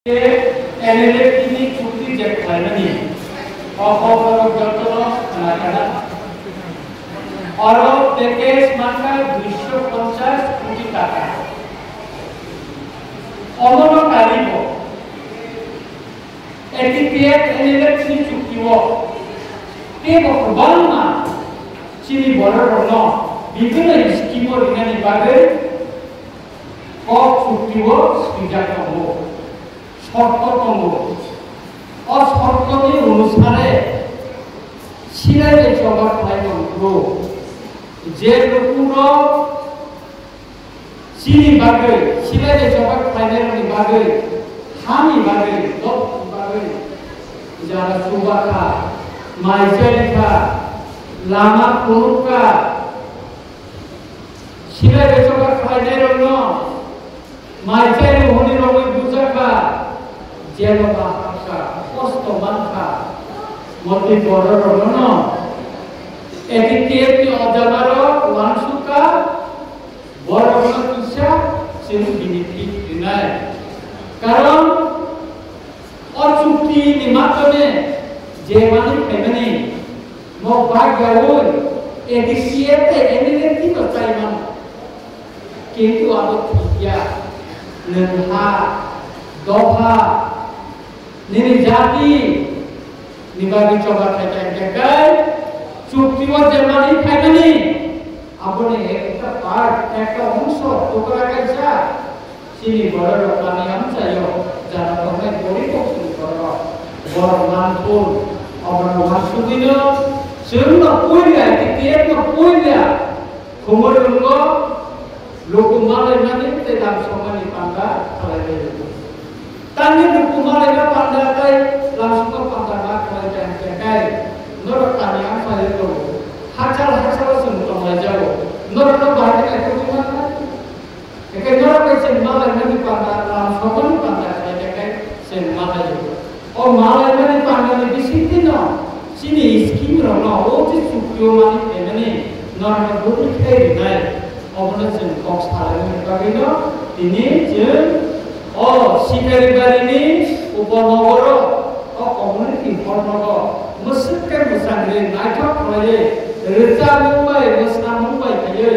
NLA চুক্তি যে খায়নি অপরক যত্ন না অরব প্যাকেজ মাত্রা 250 কোটি টাকা অমনকারীব এটিপিএফ NLA চুক্তিও তেবো বাংলা চিনি বড়রন বিভিন্ন স্কিমর ইনানি বাগে চুক্তিও সুবিধাকম শর্তকম অশর্তনি অনুসারে সিরাজে জবাব খাইবো যে লোকুর চিনি বাগে সিরাজে জবাব খাইনানি বাগে হামি বাগে দপ বাগে যারা সুবাখা মাইজালিখা লামা কোনুকা সিরাজে জবাব খাইনারন মাইজালি হনি রবি বুজাকা যেলবা হাকা কষ্ট মানকা মতে বড়রন এটিকে অজাবার ওয়ানসুকা বড়রন কিসা সেরু বিনীতি নাই কারণ অচুক্তি মাধ্যমে যে মানে ফেমিনি মভাগ্যওই এদিকে এনিলেতি তো চাইমান কিন্তু আবতিয়া নেহা দফা নিনি জাতি নিবাগি coba খাইতে চুক্তিও যে মানে ফেমিনি আপনি একটা পার্ট একটা অংশ টুকরা কাইছা চিনি বড় রকানি আমচাইও যারা তোমরা গরিব শুরু করো বড় মানপুর অবন মাসুদিন সেরুন কইলা টিকেট কইলা খবর লঙ্গ লোক মালে মানে তে দাম সমানি পান্ডা খালাই দেব তানি লোক মালে না পান্ডা তাই langsung পান্ডা না খালাই দেয় নর কানি আম ফালে তো হাজার হাজার সন্ত হয়ে যাও নর তো বাইরে একটু না একে নর কইছে মালে মানে পান্ডা সমানি পান্ডা খালাই দেয় সে মালে ও মালে মানে পান্ডা নি বিসিতি না চিনি স্কিম রন ও যে চুক্তিও মানে এমনি নরমাল বুদ্ধি খাই নাই অবনজন কক্স থালানি বাগিন তিনি যে ও শিকারি বাড়িনি উপনগর ও কমিউনিটি উপনগর মুসকে মুসাংরে নাইঠক হয়ে রেজা মুম্বাই মুসনা মুম্বাই খাই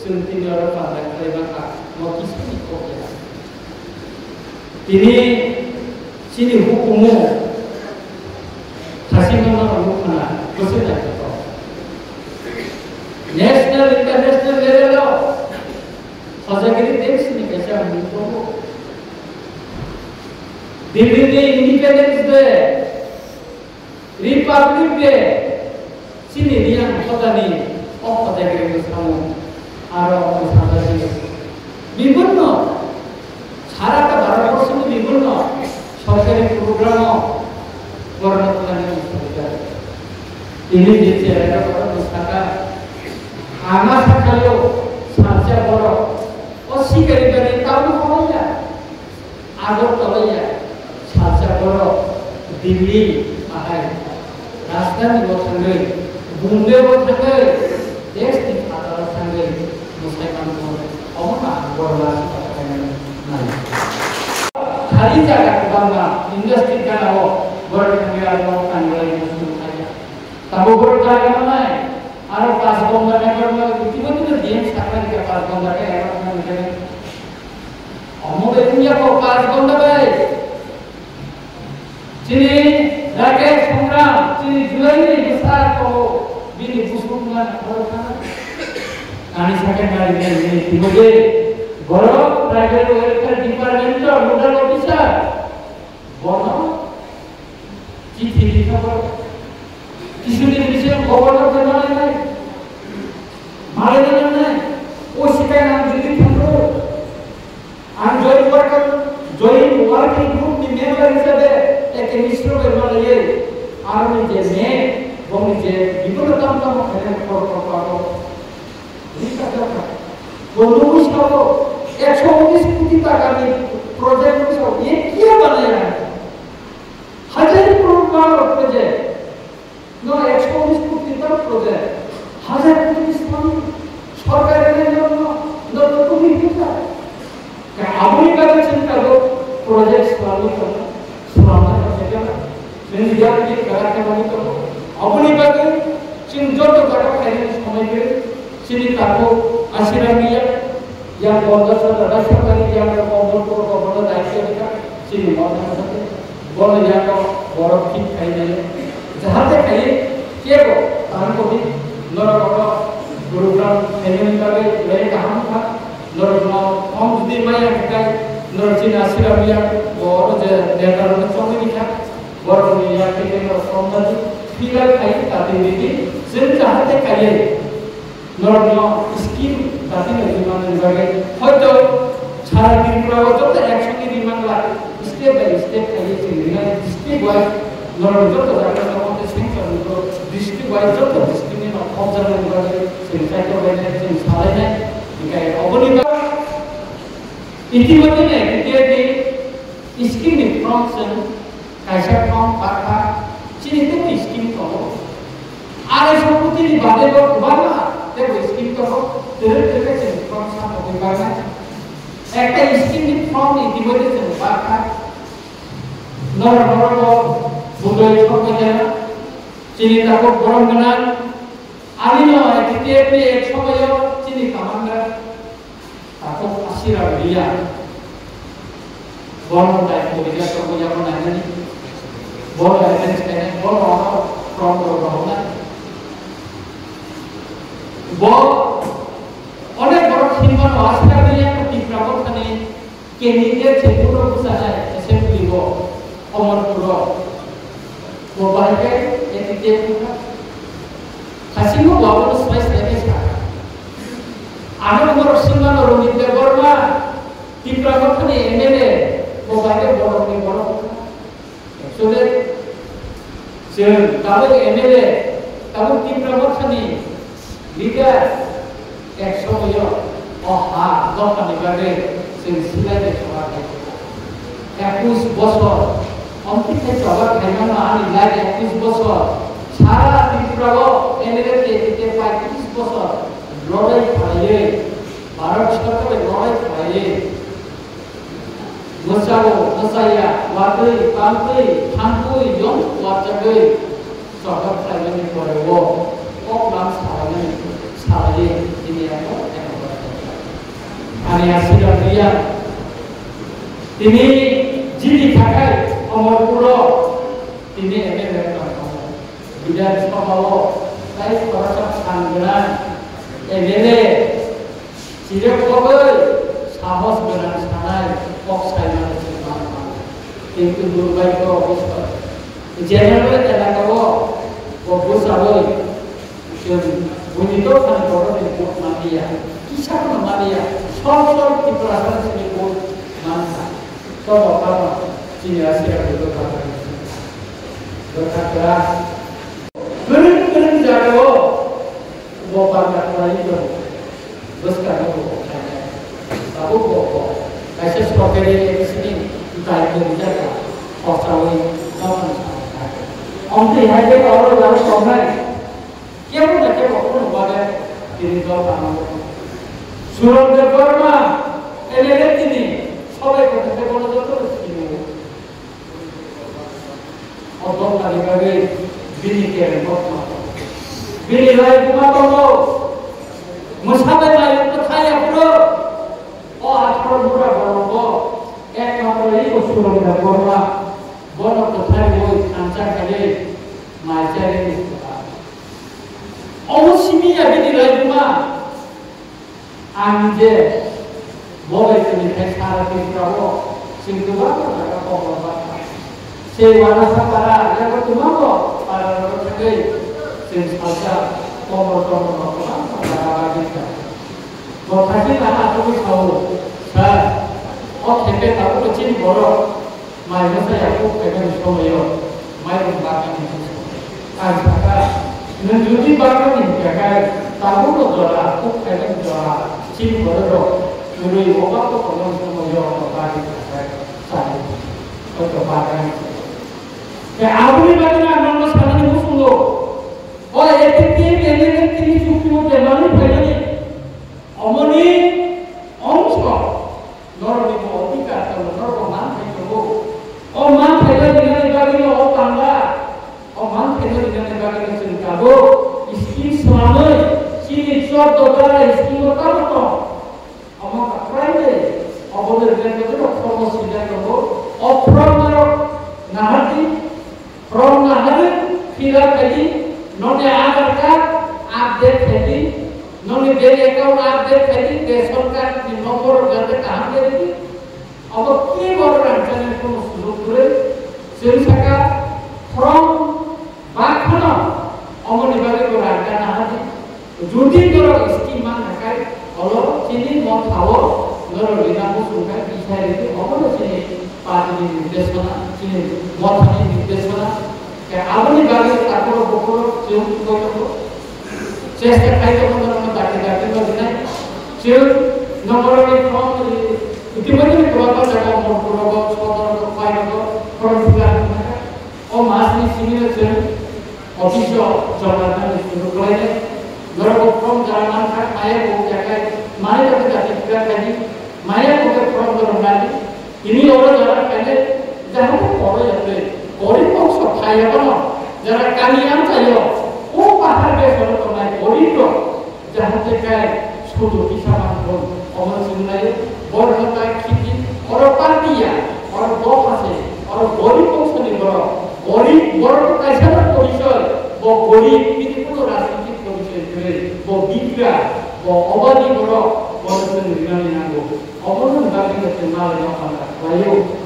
সুন্তি নর পালা খাইবাকা মকিসি কোকে তিনি চিনি হুকুমো Hasilnya bukan maksudnya itu. National international level saja kita teks ni कैसा हमको दिल्ली में independence day Republic day sini dia kota ni oh kota kita kamu ada orang sana ni বিভিন্ন সারাটা ভারতবর্ষ বিভিন্ন সরকারি প্রোগ্রাম কর্মকাণ্ডে তিনি দিতে এটা বড় পুস্তকা আগা থাকলেও সাজা বড় অস্বীকারী করে তাও হইয়া আগর তলাইয়া সাজা বড় দিল্লি আহাই রাজধানী বসঙ্গে বোম্বে বসঙ্গে দেশ কি আদালত সঙ্গে মুসলমান অমনা বড় রাজধানী নাই খালি জায়গা বাংলা ইন্ডাস্ট্রি কানাও বড় সঙ্গে আর কানলাই মুসলিম Tahu berkali mana? Ada pas bomba negara tiba-tiba dia sekarang dia pas bomba negara macam ni. Omo betunya kok pas bomba baik. Sini lagi program, sini Julai ni besar kok bini busuknya orang. Kani second kali ni tiba-tiba boro private welfare department nodal officer. Bono চিঠি লিখা কিছুদিন বিষয়ে governor general নাই মারে নাই ও শিকায় নাম যদি থাকলো আর জয়েন ওয়ার্কিং গ্রুপ নি মেম্বার হিসেবে একে মিশ্র বেমালে আর যে মে বমি যে বিপদতম খেলে করতে বন্ধু সব 119 কোটি টাকা নিয়ে প্রজেক্ট সব ये क्या बनाया है हजार करोड़ का प्रोजेक्ट No, 119 কোটি টাকা প্রজেক্ট হাজার কোটি ইসলাম সরকারের জন্য নতুন কোটি টাকা আপনি কাছে চিন্তা করো প্রজেক্ট চালু Jadi dia pergi kerana begitu. Apa ni bagi? Sini jodoh kerana kaya semua ini. Sini tahu asiran dia yang bodoh saudara sekali yang berkompor naik kita. Sini mana sahaja. Bodoh yang bodoh kita kaya. Jahatnya kaya. Kaya tahan kopi. Nora bodoh program ini kaya dari kaham kan. Nora mau om jadi maya kita. Nora sini asiran dia bodoh jadikan orang semua ini kan. Baru dia kita berkompas, filer kaya tadi ini, senjata kaya, normal skim tadi lagi mana juga, hojo cara dibuat itu action ini mana, step by step kaya sendiri, step by normal itu ada kalau kita singkat itu, step by itu step ini nak observe juga, singkat itu banyak sing salahnya, jika apa ni pak, itu macamnya kita di skim ni function kaisa from pakha chini te scheme karo are সম্পত্তি ni bade bor bana te scheme karo tere tere chini from sa hobe bana ekta scheme ni from ni dibode chini pakha nor budoi chokka jana chini tako borom ganan alino ekte ek somoyo chini kamanga tako asira dia borom type ko dia ko jaman nani bola ada sekarang bola orang from bola bola oleh bola himan wasit yang diperlukan kini kini dia cenderung besar assembly bola omor bola bola ke yang dia punya kasih mo bola space lagi sekarang ada bola himan orang itu bola diperlukan kini MLA bola ke bola ni bola sudah kalau MLA kalau tim promosi ni leader eksoyo dokter negara silsilah bercoba 21 bosor অন্তিম coba karena ani lagi 21 bosor সারা ত্রিপুরা MLA তে 35 বছর লড়াই করে ভারত সরকারের লড়াই করে Musyawo, musaya, wadai, pantai, tangkui, yong, wadai, sobat saya ni korewo, oklam saya ini apa? Ani hasil dia, ini jadi pakai omor puro, ini MLA tidak sepahawo, saya perasa sanggulan, MLA, tidak kau sahos beran sanai. Fox saya mana cuma, itu dulu baik kau bos. General ada kau, bos awal, bunyi tu kan orang yang buat malia, kisah malia, soal di perasaan sini buat masa. Kau apa? Sini Asia itu berkata, beri jago, bapak kata itu, bos kata aku bapak. ऐसे स्ट्रॉबेरी के किसी टाइप के विचार और चावल काफी अंत यहाँ पे और लाल स्ट्रॉबेरी क्या बोलते हैं कौन बागे तीन दो ताम सुरत के बर्मा एलेले तीनी सबे को ते बोलो तो तीनी और दो ताली बागे बिनी के बहुत बिनी लाइफ में तो मुसाफिर लाइफ तो खाया पूरा atau murah berapa? Kalau ini usul kita berapa? Bodoh terkait dengan ancar kali macam ini. Orang sini ada di dalam rumah. Anje boleh kita cara berapa? Singkulah kita berapa? Sewana sapara yang bertumbuh para orang kaya singkasa tomor-tomor berapa? Para kita. Tadi anak aku tahu, tempat aku kecil borok, main saya aku pengen semuanya, main bahkan itu. Sekarang, menjadi bahkan ini jaga, tahu tu doa, aku pengen doa, ciri borok, dulu obat tu pengen semuanya, bahkan saya, aku bahkan. Aku ni bagaimana nama sekarang ni musuh lo, etik ini cukup zaman ini. Omoni, omsko, nor di bawah tiga, nor roman itu, oman saya dengan negara ini orang tangga, Iswar Dodara istimewa kamu Omong kaprende Oboder Gento Promo Sidang Kamu Oprom Nahati From Nahati Filar Pedi None Aadhaar Card Update Pedi None Bank Account Update Pedi Ration Card Nomor Gante Kaham Pedi Obo Ki Bor Rancangan Kono Sujog Kore Saka From Bakhono Omong Nibage Ko Rancan Nahati Judi Koro Scheme Nakai Olo Chini Mon Thawo Noro Lina Musuka Isai Rete Omong Chini Party Nirdesh Chini Mon Thani Nirdesh Kayak apa nih bagi takut bokor cium bokor, saya sekarang itu orang mendaki begini, cium nomor ini from itu mana berapa jaga bokor bokor file from bulan mana, oh mas ini sini cium, official jabatan itu berapa berapa from jalan kan, maya bok jaga, maya kita tidak tadi, maya bok from berapa ini orang jalan kene, jangan orang yang Ori kok supaya apa? Jara kalian sayo. Oh bahar be solo tomai ori to. Jahan tekai sudu bisa manton. Omon sunai bor hota kiti oro partia, oro bopase, oro ori kok suni boro. Ori bor kaisa polisol. Bo ori kiti puno rasiti polisol kere. Bo biga, bo obadi boro. Bo suni rinani nango. Omon bagi ketemal yo kala. Bayu